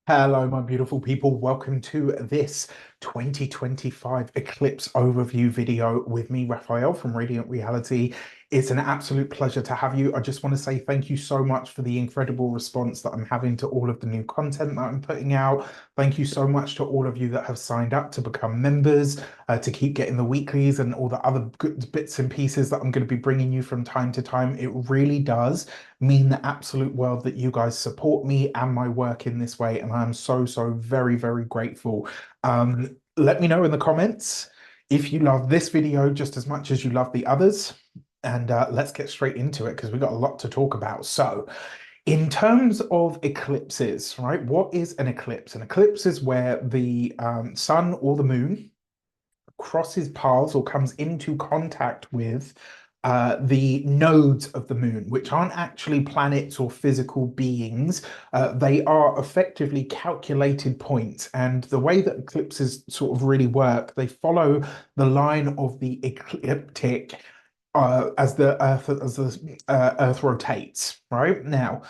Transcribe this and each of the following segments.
Hello, my beautiful people. Welcome to this 2025 eclipse overview video with me, Raphael from Radiant Reality. It's an absolute pleasure to have you. I just want to say thank you so much for the incredible response that I'm having to all of the new content that I'm putting out. Thank you so much to all of you that have signed up to become members, to keep getting the weeklies and all the other good bits and pieces that I'm going to be bringing you from time to time. It really does mean the absolute world that you guys support me and my work in this way. And I'm so very, very grateful. Let me know in the comments if you love this video just as much as you love the others. And let's get straight into it because we've got a lot to talk about. So, in terms of eclipses, right? What is an eclipse? An eclipse is where the sun or the moon crosses paths or comes into contact with the nodes of the moon, which aren't actually planets or physical beings. They are effectively calculated points. And the way that eclipses sort of really work, they follow the line of the ecliptic as the Earth rotates. Right now,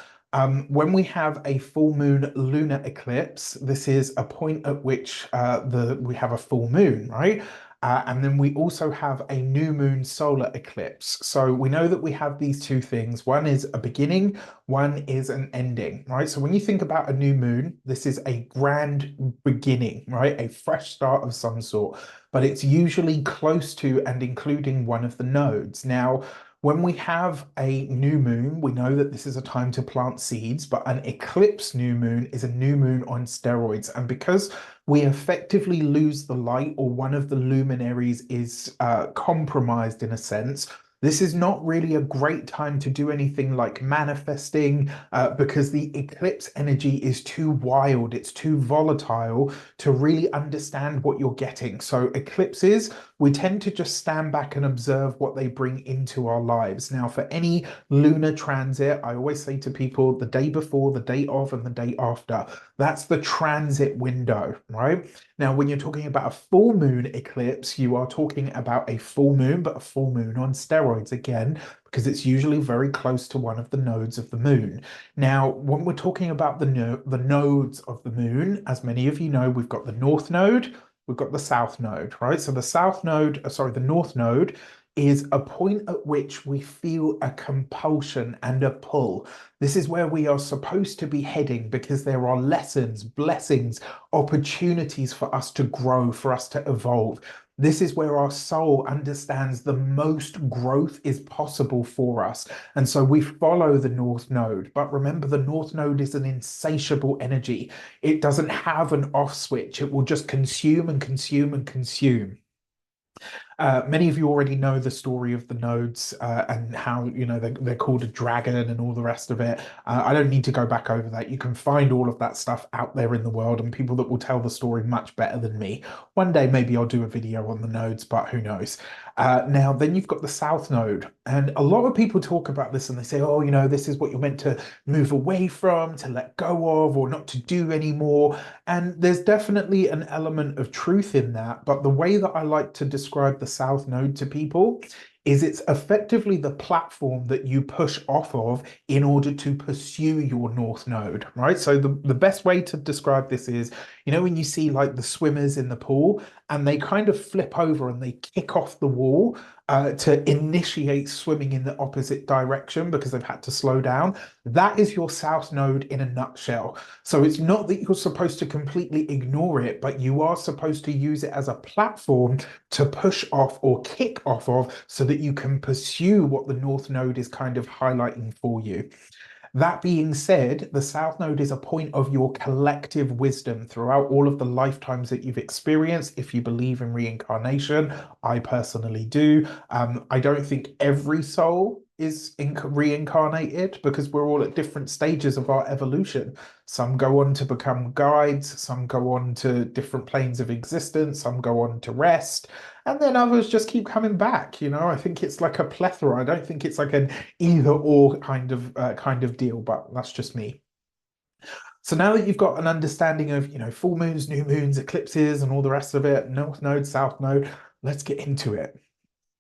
when we have a full moon lunar eclipse, this is a point at which we have a full moon, right? And then we also have a new moon solar eclipse. So we know that we have these two things. One is a beginning, one is an ending, right? So when you think about a new moon, this is a grand beginning, right? A fresh start of some sort, but it's usually close to and including one of the nodes. Now, when we have a new moon, we know that this is a time to plant seeds, but an eclipse new moon is a new moon on steroids. And because we effectively lose the light or one of the luminaries is compromised in a sense, this is not really a great time to do anything like manifesting because the eclipse energy is too wild, it's too volatile to really understand what you're getting. So eclipses, we tend to just stand back and observe what they bring into our lives. Now, for any lunar transit, I always say to people the day before, the day of, and the day after. That's the transit window, right? Now, when you're talking about a full moon eclipse, you are talking about a full moon, but a full moon on steroids again, because it's usually very close to one of the nodes of the moon. Now, when we're talking about the nodes of the moon, as many of you know, we've got the north node, we've got the south node, right? So the south node, sorry, the north node is a point at which we feel a compulsion and a pull. This is where we are supposed to be heading because there are lessons, blessings, opportunities for us to grow, for us to evolve. This is where our soul understands the most growth is possible for us. And so we follow the North Node. But remember, the North Node is an insatiable energy. It doesn't have an off switch, it will just consume and consume and consume. Many of you already know the story of the nodes and how, they're called a dragon and all the rest of it. I don't need to go back over that. You can find all of that stuff out there in the world and people that will tell the story much better than me. One day, maybe I'll do a video on the nodes, but who knows? Now, then you've got the South Node. And a lot of people talk about this and they say, oh, this is what you're meant to move away from, to let go of, or not to do anymore. And there's definitely an element of truth in that. But the way that I like to describe the South Node to people is it's effectively the platform that you push off of in order to pursue your North Node, right? So the best way to describe this is, when you see like the swimmers in the pool and they kind of flip over and they kick off the wall to initiate swimming in the opposite direction because they've had to slow down. That is your South Node in a nutshell. So it's not that you're supposed to completely ignore it, but you are supposed to use it as a platform to push off or kick off of so that you can pursue what the North Node is kind of highlighting for you. That being said, the South Node is a point of your collective wisdom throughout all of the lifetimes that you've experienced. If you believe in reincarnation, I personally do. I don't think every soul is reincarnated because we're all at different stages of our evolution. Some go on to become guides, some go on to different planes of existence, some go on to rest, and then others just keep coming back. I think it's like a plethora. I don't think it's like an either or kind of deal, but that's just me. So now that you've got an understanding of, full moons, new moons, eclipses, and all the rest of it, north node, south node, let's get into it.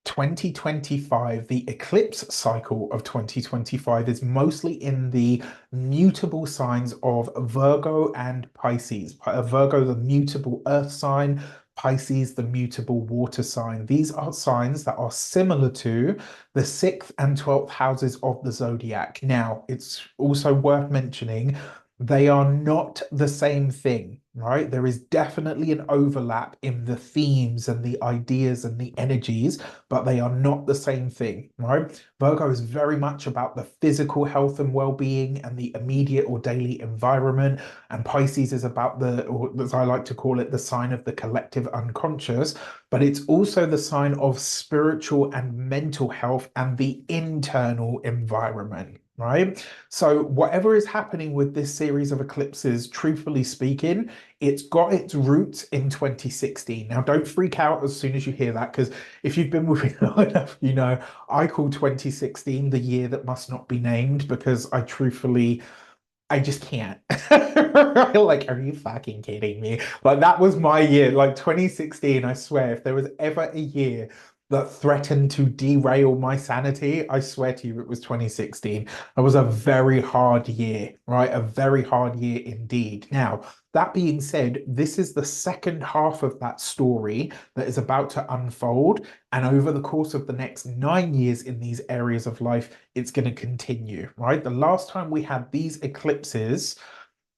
2025, the eclipse cycle of 2025 is mostly in the mutable signs of Virgo and Pisces. Virgo, the mutable earth sign, Pisces, the mutable water sign. These are signs that are similar to the sixth and 12th houses of the zodiac. Now, it's also worth mentioning they are not the same thing, right? There is definitely an overlap in the themes and the ideas and the energies, but they are not the same thing, right? Virgo is very much about the physical health and well-being and the immediate or daily environment, and Pisces is about the, or as I like to call it, the sign of the collective unconscious, but it's also the sign of spiritual and mental health and the internal environment, right? So whatever is happening with this series of eclipses, truthfully speaking, it's got its roots in 2016. Now, don't freak out as soon as you hear that, because if you've been with me long enough, you know I call 2016 the year that must not be named because I just can't. Like, are you fucking kidding me? Like, that was my year. Like, 2016, I swear, if there was ever a year that threatened to derail my sanity, I swear to you, it was 2016. It was a very hard year, right? A very hard year indeed. Now, that being said, this is the second half of that story that is about to unfold. And over the course of the next 9 years in these areas of life, it's going to continue, right? The last time we had these eclipses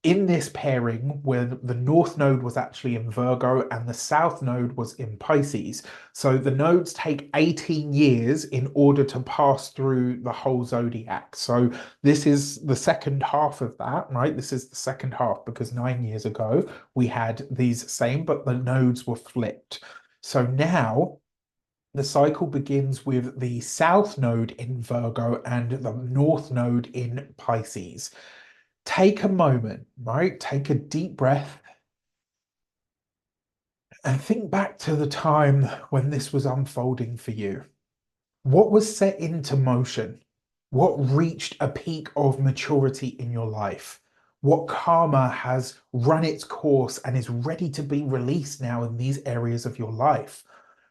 in this pairing where the north node was actually in Virgo and the south node was in Pisces. So the nodes take 18 years in order to pass through the whole zodiac. So this is the second half of that, right? This is the second half because 9 years ago we had these same, but the nodes were flipped. So now the cycle begins with the south node in Virgo and the north node in Pisces. Take a moment, right? Take a deep breath and think back to the time when this was unfolding for you. What was set into motion? What reached a peak of maturity in your life? What karma has run its course and is ready to be released now in these areas of your life?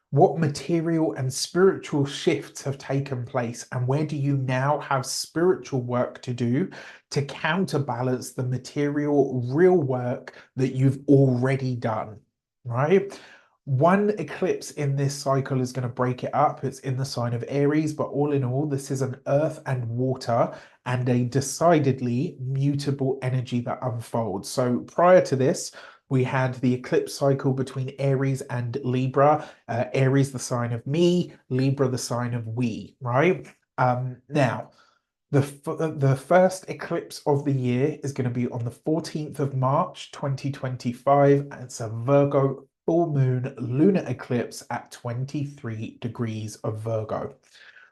What material and spiritual shifts have taken place, and where do you now have spiritual work to do to counterbalance the material, real work that you've already done, right? One eclipse in this cycle is going to break it up. It's in the sign of Aries, but all in all, this is an earth and water and a decidedly mutable energy that unfolds. So prior to this, we had the eclipse cycle between Aries and Libra. Aries, the sign of me, Libra, the sign of we, right? Now, the first eclipse of the year is going to be on the 14th of March, 2025. It's a Virgo full moon lunar eclipse at 23 degrees of Virgo.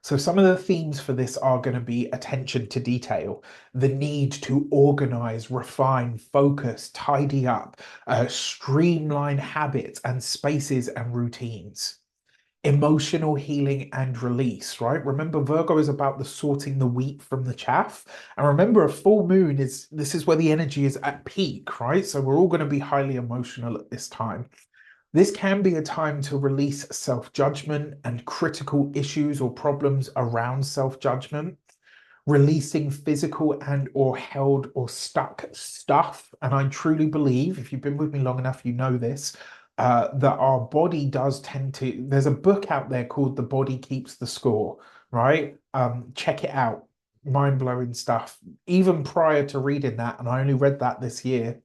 So some of the themes for this are going to be attention to detail, the need to organize, refine, focus, tidy up, streamline habits and spaces and routines. Emotional healing and release, right? Remember, Virgo is about the sorting the wheat from the chaff. And remember, a full moon is this is where the energy is at peak, right? So we're all going to be highly emotional at this time. This can be a time to release self-judgment and critical issues or problems around self-judgment, releasing physical and or held or stuck stuff. And I truly believe, if you've been with me long enough, you know this, that our body does tend to, there's a book out there called The Body Keeps the Score, right? Check it out. Mind-blowing stuff. Even prior to reading that, and I only read that this year,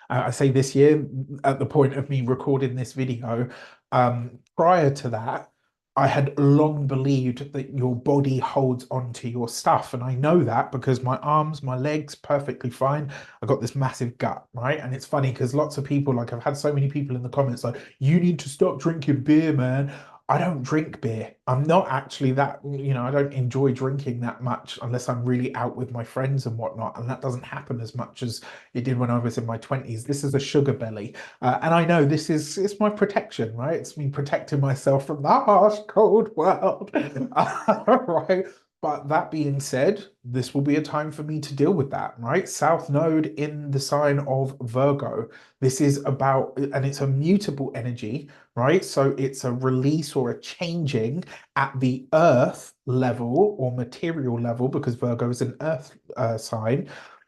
I say this year at the point of me recording this video. Prior to that, I had long believed that your body holds onto your stuff. And I know that because my arms, my legs, perfectly fine. I got this massive gut, right? And it's funny because lots of people, like I've had so many people in the comments like, you need to stop drinking beer, man. I don't drink beer. I'm not actually that, I don't enjoy drinking that much unless I'm really out with my friends and whatnot. And that doesn't happen as much as it did when I was in my 20s. This is a sugar belly. And I know it's my protection, right? It's me protecting myself from the harsh, cold world, right? But that being said, this will be a time for me to deal with that, right? South Node in the sign of Virgo. This is about, and it's a mutable energy, right? So it's a release or a changing at the earth level or material level, because Virgo is an earth sign.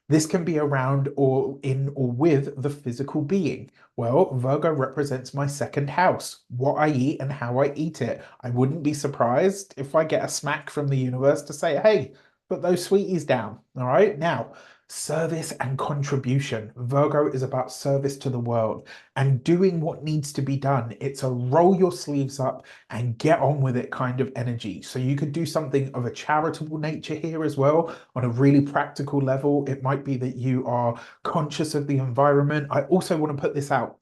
This can be around or in or with the physical being. Well, Virgo represents my second house, what I eat and how I eat it. I wouldn't be surprised if I get a smack from the universe to say, hey, put those sweeties down. All right. Now, service and contribution. Virgo is about service to the world and doing what needs to be done. It's a roll your sleeves up and get on with it kind of energy. So you could do something of a charitable nature here as well on a really practical level. It might be that you are conscious of the environment. I also want to put this out.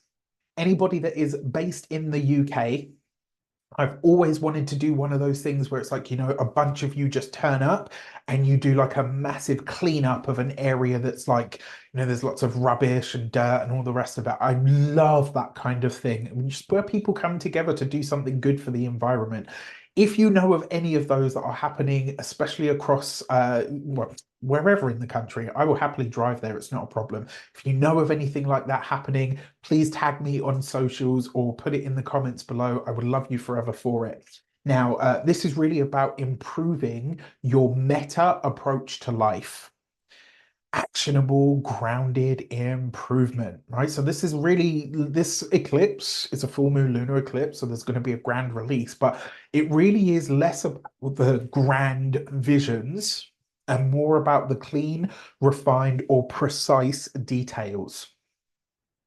Anybody that is based in the UK, I've always wanted to do one of those things where it's like, a bunch of you just turn up and you do like a massive cleanup of an area that's like, there's lots of rubbish and dirt and all the rest of it. I love that kind of thing. I mean, just where people come together to do something good for the environment. If you know of any of those that are happening, especially across, well, wherever in the country, I will happily drive there. It's not a problem. If you know of anything like that happening, please tag me on socials or put it in the comments below. I would love you forever for it. Now, this is really about improving your meta approach to life. Actionable, grounded improvement, right? So this is really, this eclipse is a full moon lunar eclipse, so there's going to be a grand release, but it really is less about the grand visions and more about the clean, refined, or precise details.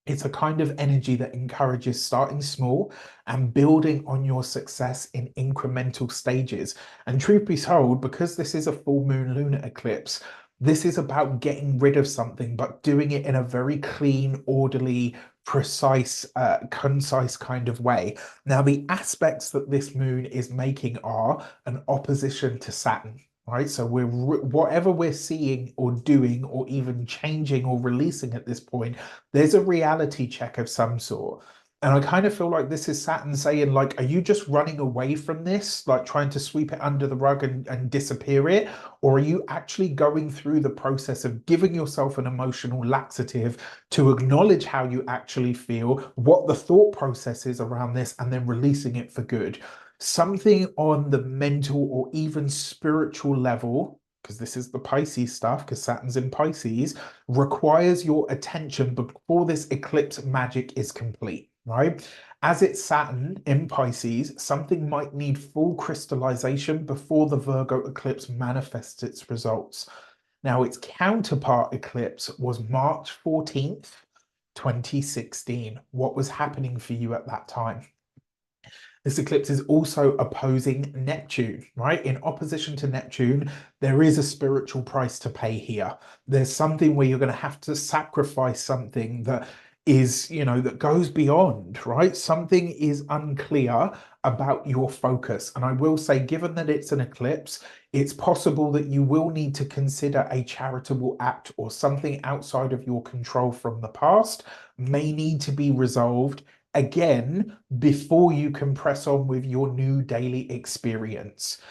It's a kind of energy that encourages starting small and building on your success in incremental stages. And truth be told, because this is a full moon lunar eclipse, this is about getting rid of something, but doing it in a very clean, orderly, precise, concise kind of way. Now, the aspects that this moon is making are an opposition to Saturn. Right, so whatever we're seeing or doing or even changing or releasing at this point, there's a reality check of some sort. And I kind of feel like this is Saturn saying, like, are you just running away from this, like trying to sweep it under the rug and disappear it? Or are you actually going through the process of giving yourself an emotional laxative to acknowledge how you actually feel, what the thought process is around this, and then releasing it for good? Something on the mental or even spiritual level, because this is the Pisces stuff, because Saturn's in Pisces, requires your attention before this eclipse magic is complete, right? As it's Saturn in Pisces, something might need full crystallization before the Virgo eclipse manifests its results. Now, its counterpart eclipse was March 14th, 2016. What was happening for you at that time? This eclipse is also opposing Neptune, right? In opposition to Neptune, there is a spiritual price to pay here. There's something where you're going to have to sacrifice something that is, that goes beyond, right? Something is unclear about your focus. And I will say, given that it's an eclipse, it's possible that you will need to consider a charitable act or something outside of your control from the past may need to be resolved again before you can press on with your new daily experience.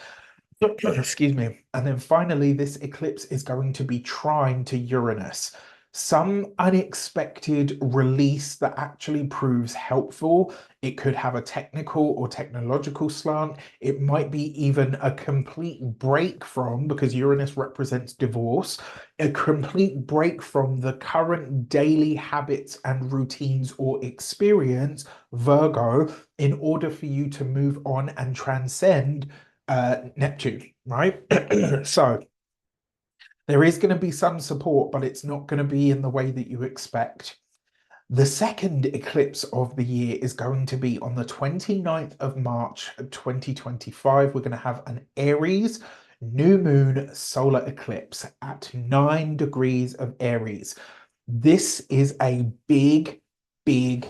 Excuse me. And then finally, this eclipse is going to be trine to Uranus. Some unexpected release that actually proves helpful. It could have a technical or technological slant. It might be even a complete break from, because Uranus represents divorce, a complete break from the current daily habits and routines or experience, Virgo, in order for you to move on and transcend Neptune, right? So there is going to be some support, but it's not going to be in the way that you expect. The second eclipse of the year is going to be on the 29th of March 2025. We're going to have an Aries new moon solar eclipse at 9 degrees of Aries. This is a big, big,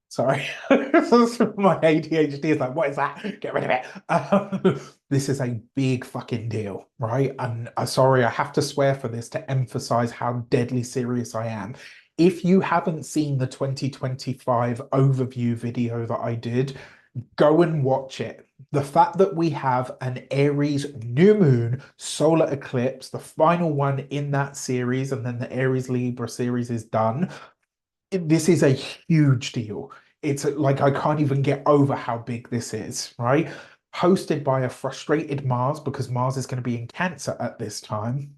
sorry, my ADHD is like, what is that? Get rid of it. This is a big fucking deal, right? And sorry, I have to swear for this to emphasize how deadly serious I am. If you haven't seen the 2025 overview video that I did, Go and watch it. The fact that we have an Aries new moon solar eclipse, the final one in that series, and then the Aries Libra series is done. This is a huge deal. It's like I can't even get over how big this is, right? Hosted by a frustrated Mars because Mars is going to be in Cancer at this time.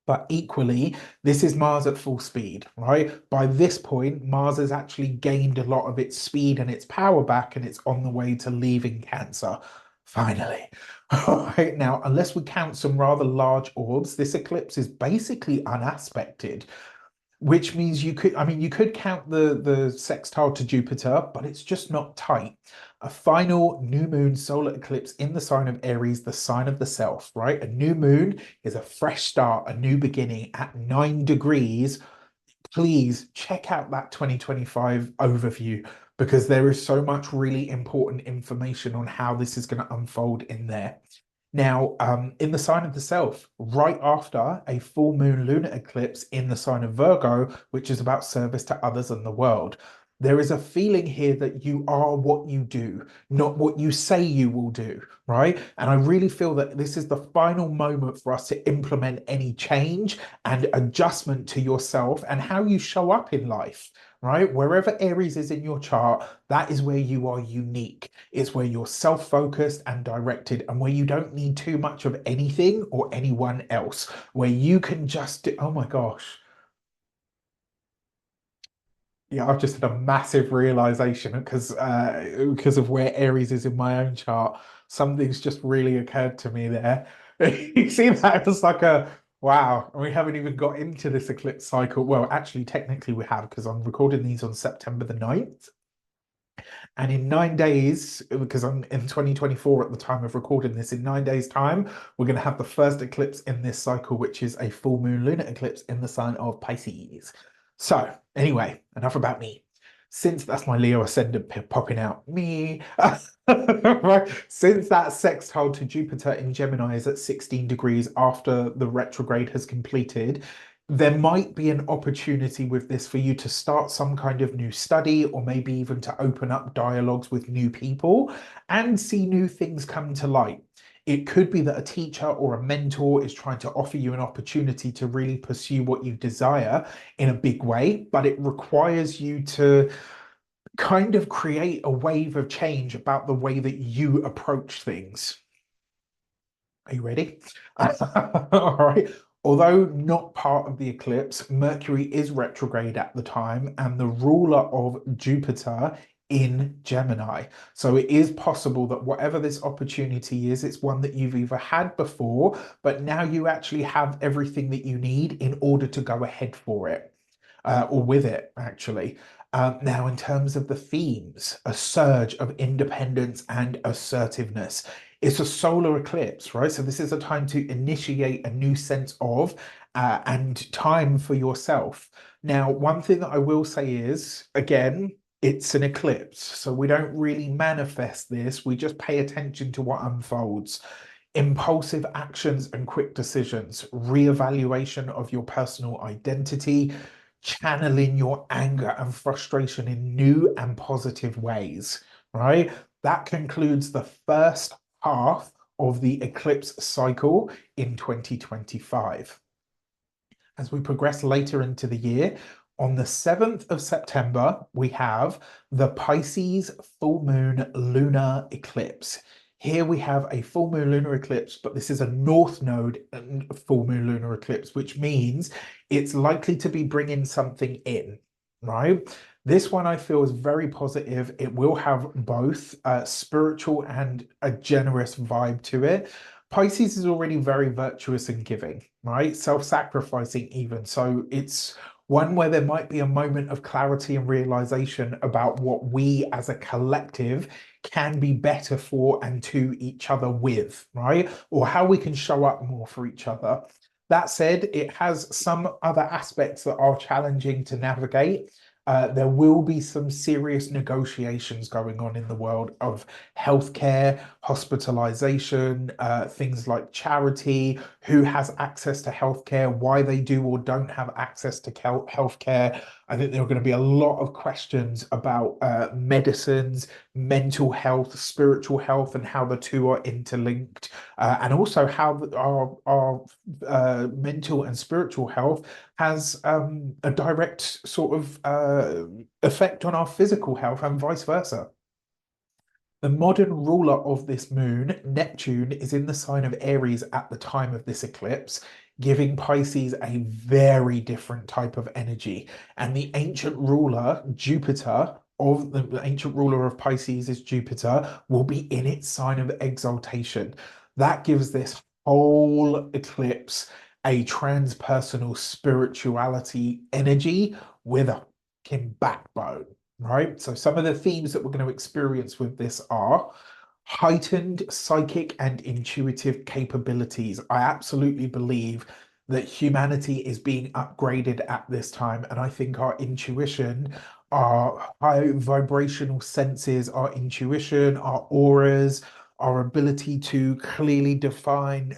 But equally, this is Mars at full speed, right? By this point, Mars has actually gained a lot of its speed and its power back, and it's on the way to leaving Cancer. Finally. All right, now, unless we count some rather large orbs, this eclipse is basically unaspected, which means you could, I mean, you could count the sextile to Jupiter, but it's just not tight. A final new moon solar eclipse in the sign of Aries, the sign of the self, right? A new moon is a fresh start, a new beginning at 9 degrees. Please check out that 2025 overview because there is so much really important information on how this is going to unfold in there. Now, in the sign of the self, right after a full moon lunar eclipse in the sign of Virgo, which is about service to others and the world, there is a feeling here that you are what you do, not what you say you will do, right? And I really feel that this is the final moment for us to implement any change and adjustment to yourself and how you show up in life, right? Wherever Aries is in your chart, that is where you are unique. It's where you're self-focused and directed, and where you don't need too much of anything or anyone else, where you can just do, oh my gosh. Yeah, I've just had a massive realization because of where Aries is in my own chart. Something's just really occurred to me there. You see that? It's like a wow, and we haven't even got into this eclipse cycle. Well, actually, technically we have because I'm recording these on September the 9th. And in 9 days, because I'm in 2024 at the time of recording this, in 9 days' time, we're going to have the first eclipse in this cycle, which is a full moon lunar eclipse in the sign of Pisces. So, anyway, enough about me. Since that's my Leo ascendant popping out, me, right? Since that sextile to Jupiter in Gemini is at 16 degrees after the retrograde has completed, there might be an opportunity with this for you to start some kind of new study or maybe even to open up dialogues with new people and see new things come to light. It could be that a teacher or a mentor is trying to offer you an opportunity to really pursue what you desire in a big way, but it requires you to kind of create a wave of change about the way that you approach things. Are you ready? All right. Although not part of the eclipse, Mercury is retrograde at the time and the ruler of Jupiter in Gemini. So it is possible that whatever this opportunity is, it's one that you've either had before, but now you actually have everything that you need in order to go ahead for it, or with it, actually. Now, in terms of the themes, a surge of independence and assertiveness. It's a solar eclipse, right? So this is a time to initiate a new sense of and time for yourself. Now, one thing that I will say is, again, it's an eclipse. So we don't really manifest this. We just pay attention to what unfolds. Impulsive actions and quick decisions, reevaluation of your personal identity, channeling your anger and frustration in new and positive ways, right? That concludes the first half of the eclipse cycle in 2025. As we progress later into the year, on the 7th of September, we have the Pisces full moon lunar eclipse. Here we have a full moon lunar eclipse, but this is a north node full moon lunar eclipse, which means it's likely to be bringing something in, right? This one I feel is very positive. It will have both spiritual and a generous vibe to it. Pisces is already very virtuous and giving, right? Self-sacrificing even. So it's one where there might be a moment of clarity and realization about what we as a collective can be better for and to each other with, right? Or how we can show up more for each other. That said, it has some other aspects that are challenging to navigate. There will be some serious negotiations going on in the world of healthcare, hospitalization, things like charity, who has access to healthcare, why they do or don't have access to healthcare. I think there are going to be a lot of questions about medicines, mental health, spiritual health, and how the two are interlinked, and also how our mental and spiritual health has a direct sort of effect on our physical health and vice versa. The modern ruler of this moon, Neptune, is in the sign of Aries at the time of this eclipse, giving Pisces a very different type of energy. And the ancient ruler, Jupiter, of the ancient ruler of Pisces is Jupiter, will be in its sign of exaltation. That gives this whole eclipse a transpersonal spirituality energy with a fucking backbone, right? So some of the themes that we're going to experience with this are heightened psychic and intuitive capabilities. I absolutely believe that humanity is being upgraded at this time, and I think our intuition, our high vibrational senses, our intuition, our auras, our ability to clearly define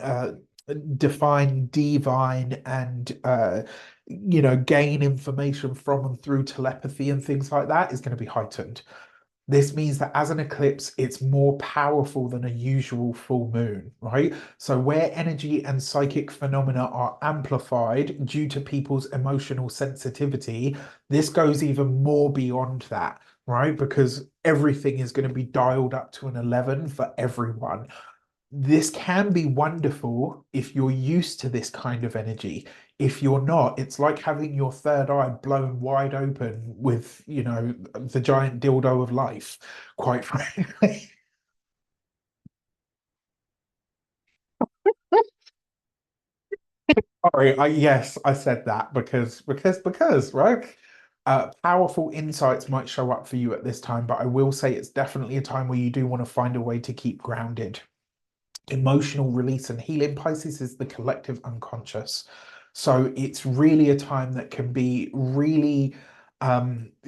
divine and gain information from and through telepathy and things like that is going to be heightened. This means that as an eclipse, it's more powerful than a usual full moon, right? So, where energy and psychic phenomena are amplified due to people's emotional sensitivity, this goes even more beyond that, right? Because everything is going to be dialed up to an 11 for everyone. This can be wonderful if you're used to this kind of energy. If you're not, it's like having your third eye blown wide open with, the giant dildo of life, quite frankly. Sorry, yes, I said that because, right? Powerful insights might show up for you at this time, but I will say it's definitely a time where you do want to find a way to keep grounded. Emotional release and healing. Pisces is the collective unconscious. So it's really a time that can be really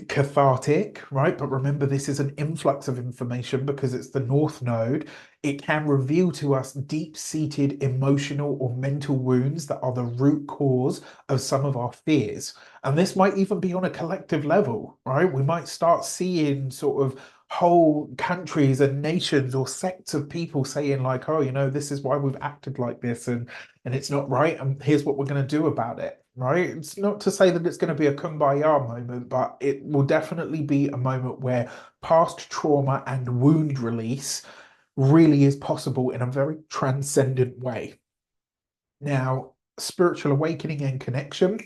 cathartic, right? But remember, this is an influx of information because it's the North Node. It can reveal to us deep-seated emotional or mental wounds that are the root cause of some of our fears. And this might even be on a collective level, right? We might start seeing sort of whole countries and nations or sects of people saying like, oh, this is why we've acted like this, and it's not right, and here's what we're going to do about it, right? It's not to say that it's going to be a kumbaya moment, but it will definitely be a moment where past trauma and wound release really is possible in a very transcendent way. Now, spiritual awakening and connection,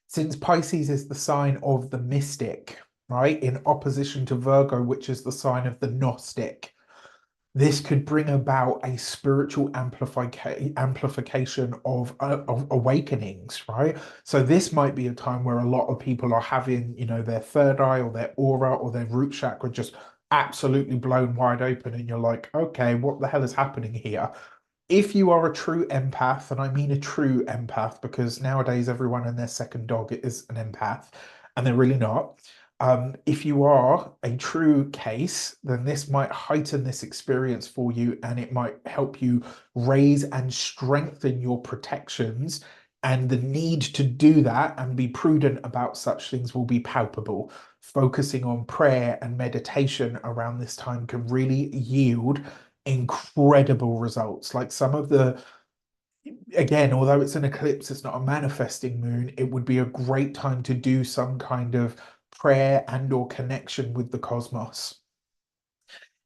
since Pisces is the sign of the mystic, right, in opposition to Virgo, which is the sign of the Gnostic, this could bring about a spiritual amplification of awakenings, right? So this might be a time where a lot of people are having, their third eye or their aura or their root chakra just absolutely blown wide open, and you're like, okay, what the hell is happening here? If you are a true empath, and I mean a true empath because nowadays everyone and their second dog is an empath, and they're really not. If you are a true case, then this might heighten this experience for you and it might help you raise and strengthen your protections. And the need to do that and be prudent about such things will be palpable. Focusing on prayer and meditation around this time can really yield incredible results. Like some of the, again, although it's an eclipse, it's not a manifesting moon, it would be a great time to do some kind of prayer and or connection with the cosmos.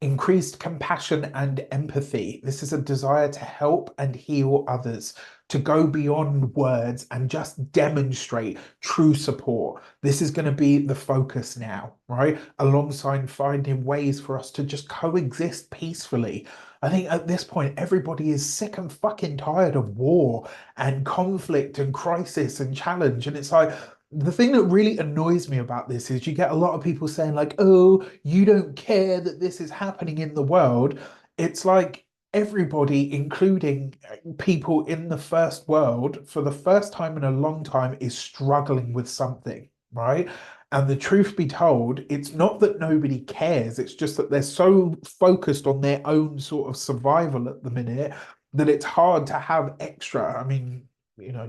Increased compassion and empathy. This is a desire to help and heal others, to go beyond words and just demonstrate true support. This is going to be the focus now, right? Alongside finding ways for us to just coexist peacefully. I think at this point, everybody is sick and fucking tired of war and conflict and crisis and challenge. And it's like, the thing that really annoys me about this is you get a lot of people saying like, oh, you don't care that this is happening in the world. It's like everybody, including people in the first world, for the first time in a long time, is struggling with something, right? And the truth be told, it's not that nobody cares, it's just that they're so focused on their own sort of survival at the minute that it's hard to have extra. I mean,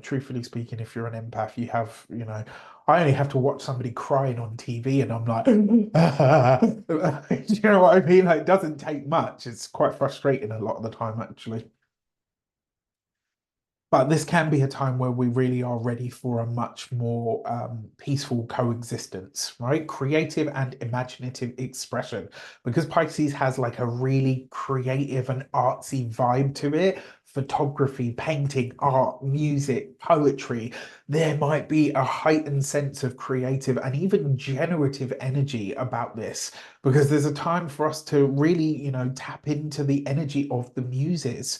truthfully speaking, if you're an empath, I only have to watch somebody crying on TV and I'm like, you know what I mean? Like, it doesn't take much. It's quite frustrating a lot of the time, actually. But this can be a time where we really are ready for a much more peaceful coexistence, right? Creative and imaginative expression. Because Pisces has like a really creative and artsy vibe to it. Photography, painting, art, music, poetry. There might be a heightened sense of creative and even generative energy about this because there's a time for us to really, tap into the energy of the muses.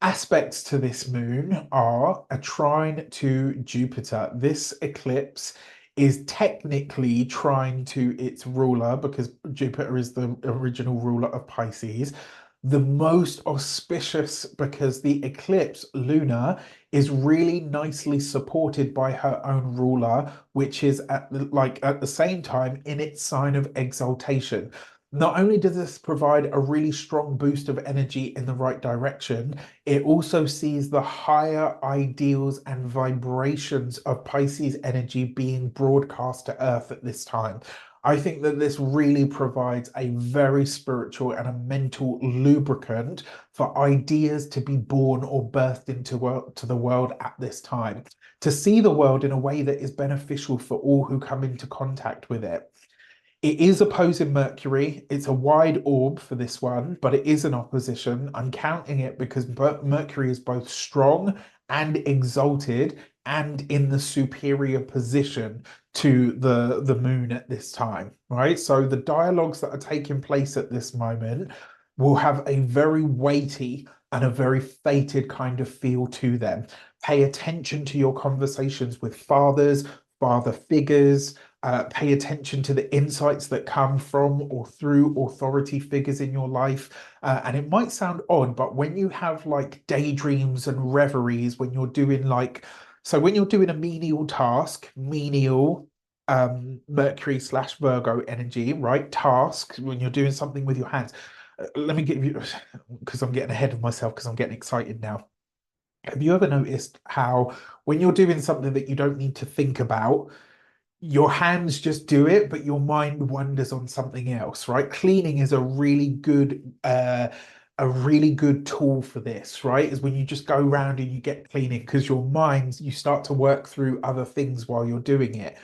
Aspects to this moon are a trine to Jupiter. This eclipse is technically trine to its ruler because Jupiter is the original ruler of Pisces. The most auspicious because the eclipse, lunar, is really nicely supported by her own ruler, which is at the same time in its sign of exaltation. Not only does this provide a really strong boost of energy in the right direction, it also sees the higher ideals and vibrations of Pisces energy being broadcast to Earth at this time. I think that this really provides a very spiritual and a mental lubricant for ideas to be born or birthed to the world at this time, to see the world in a way that is beneficial for all who come into contact with it. It is opposing Mercury. It's a wide orb for this one, but it is an opposition. I'm counting it because Mercury is both strong and exalted and in the superior position to the moon at this time, right? So the dialogues that are taking place at this moment will have a very weighty and a very fated kind of feel to them. Pay attention to your conversations with fathers, father figures, pay attention to the insights that come from or through authority figures in your life. And it might sound odd, but when you have like daydreams and reveries, when you're doing a menial task, menial Mercury slash Virgo energy, right? Task, when you're doing something with your hands. Let me give you, because I'm getting ahead of myself because I'm getting excited now. Have you ever noticed how when you're doing something that you don't need to think about, your hands just do it, but your mind wanders on something else, right? Cleaning is a really good tool for this, right? Is when you just go around and you get cleaning because you start to work through other things while you're doing it.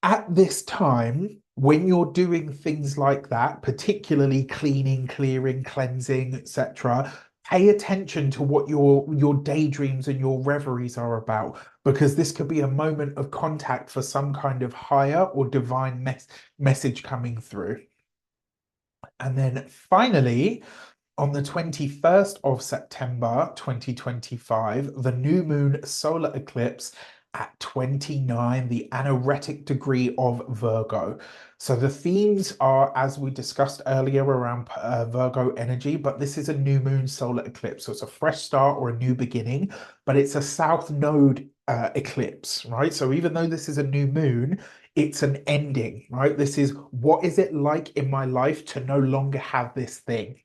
At this time, when you're doing things like that, particularly cleaning, clearing, cleansing, etc., pay attention to what your daydreams and your reveries are about, because this could be a moment of contact for some kind of higher or divine message coming through. And then finally, on the 21st of September 2025, the new moon solar eclipse at 29, the anaretic degree of Virgo. So the themes are, as we discussed earlier, around Virgo energy, but this is a new moon solar eclipse. So it's a fresh start or a new beginning, but it's a south node eclipse, right? So even though this is a new moon, it's an ending, right? This is what is it like in my life to no longer have this thing,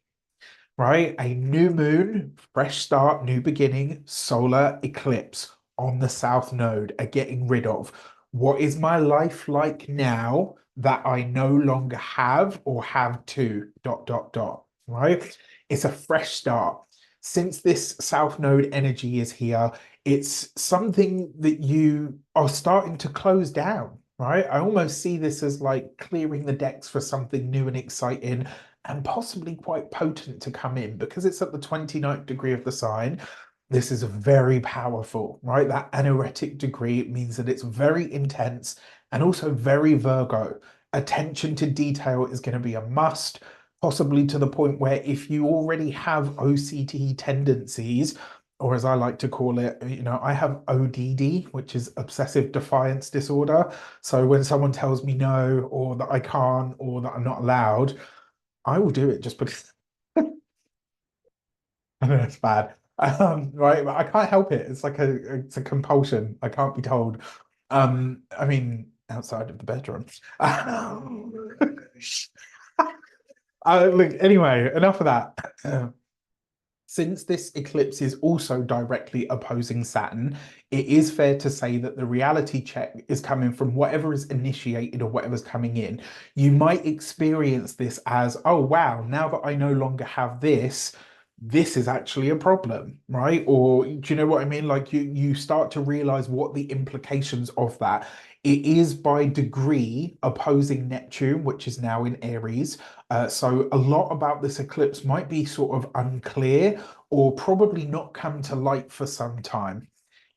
right? A new moon, fresh start, new beginning, solar eclipse on the south node, a getting rid of. What is my life like now that I no longer have or have to, dot, dot, dot, right? It's a fresh start. Since this south node energy is here, it's something that you are starting to close down, right? I almost see this as like clearing the decks for something new and exciting and possibly quite potent to come in because it's at the 29th degree of the sign. This is very powerful, right? That anaretic degree means that it's very intense and also very Virgo. Attention to detail is going to be a must, possibly to the point where if you already have OCD tendencies, or as I like to call it, I have ODD, which is obsessive defiance disorder. So when someone tells me no, or that I can't, or that I'm not allowed, I will do it just because I know it's bad. Right, but I can't help it. It's a compulsion. I can't be told. I mean, outside of the bedroom. Look, anyway, enough of that. Since this eclipse is also directly opposing Saturn, it is fair to say that the reality check is coming from whatever is initiated or whatever's coming in. You might experience this as, oh, wow, now that I no longer have this, this is actually a problem, right? Or do you know what I mean? Like you start to realize what the implications of that. It is by degree opposing Neptune, which is now in Aries. So a lot about this eclipse might be sort of unclear or probably not come to light for some time.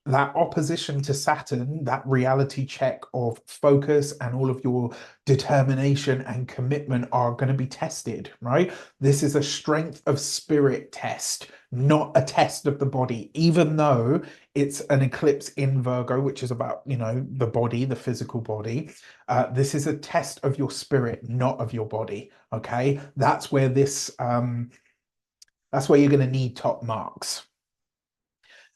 That opposition to Saturn, that reality check of focus and all of your determination and commitment are going to be tested, right? This is a strength of spirit test, not a test of the body, even though it's an eclipse in Virgo, which is about, the body, the physical body. This is a test of your spirit, not of your body. Okay. That's where you're going to need top marks.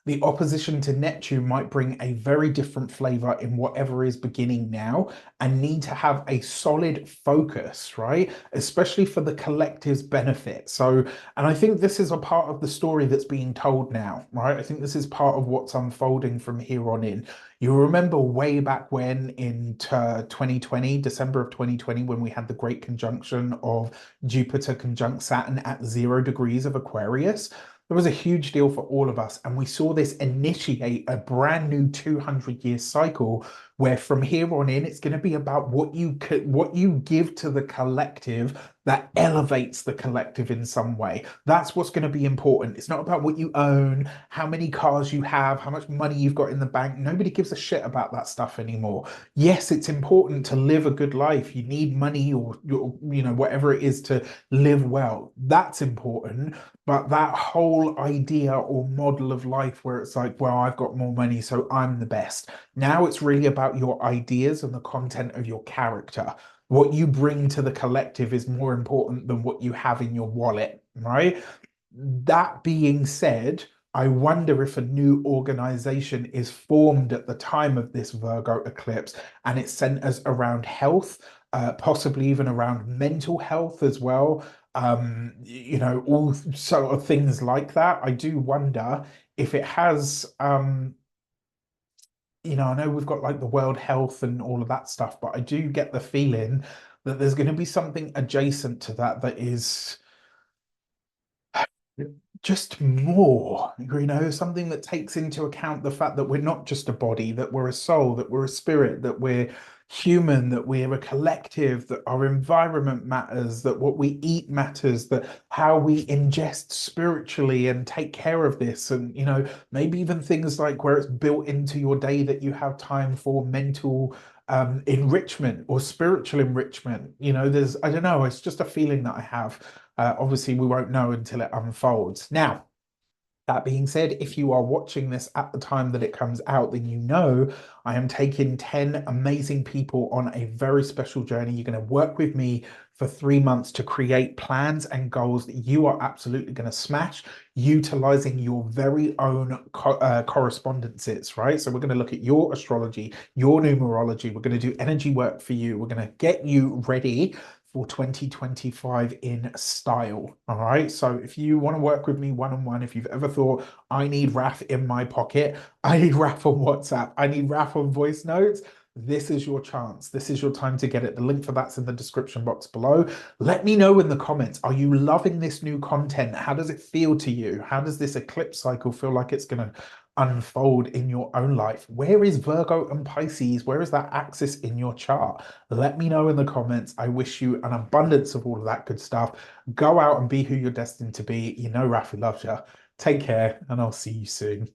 The opposition to Neptune might bring a very different flavor in whatever is beginning now and need to have a solid focus, right? Especially for the collective's benefit. So, and I think this is a part of the story that's being told now, right? I think this is part of what's unfolding from here on in. You remember way back when in 2020, December of 2020, when we had the great conjunction of Jupiter conjunct Saturn at 0 degrees of Aquarius. It was a huge deal for all of us. And we saw this initiate a brand new 200-year cycle where from here on in, it's going to be about what you give to the collective that elevates the collective in some way. That's what's going to be important. It's not about what you own, how many cars you have, how much money you've got in the bank. Nobody gives a shit about that stuff anymore. Yes, it's important to live a good life. You need money or whatever it is to live well. That's important. But that whole idea or model of life where it's like, well, I've got more money, so I'm the best. Now it's really about your ideas and the content of your character. What you bring to the collective is more important than what you have in your wallet, right? That being said, I wonder if a new organization is formed at the time of this Virgo eclipse and it centers around health, possibly even around mental health as well. All sort of things like that. I do wonder if it has, I know we've got like the World Health and all of that stuff, but I do get the feeling that there's going to be something adjacent to that that is just more, something that takes into account the fact that we're not just a body, that we're a soul, that we're a spirit, that we're human, that we're a collective, that our environment matters, that what we eat matters, that how we ingest spiritually and take care of this. And, maybe even things like where it's built into your day that you have time for mental enrichment or spiritual enrichment. I don't know, it's just a feeling that I have. Obviously, we won't know until it unfolds. Now, that being said, if you are watching this at the time that it comes out, then I am taking 10 amazing people on a very special journey. You're going to work with me for 3 months to create plans and goals that you are absolutely going to smash, utilizing your very own correspondences, right? So we're going to look at your astrology, your numerology. We're going to do energy work for you. We're going to get you ready for 2025 in style. All right. So if you want to work with me one-on-one, if you've ever thought, I need Raf in my pocket, I need Raf on WhatsApp, I need Raf on voice notes, this is your chance. This is your time to get it. The link for that's in the description box below. Let me know in the comments. Are you loving this new content? How does it feel to you? How does this eclipse cycle feel like it's going to unfold in your own life? Where is Virgo and Pisces? Where is that axis in your chart? Let me know in the comments. I wish you an abundance of all of that good stuff. Go out and be who you're destined to be. Rafi loves you. Take care, and I'll see you soon.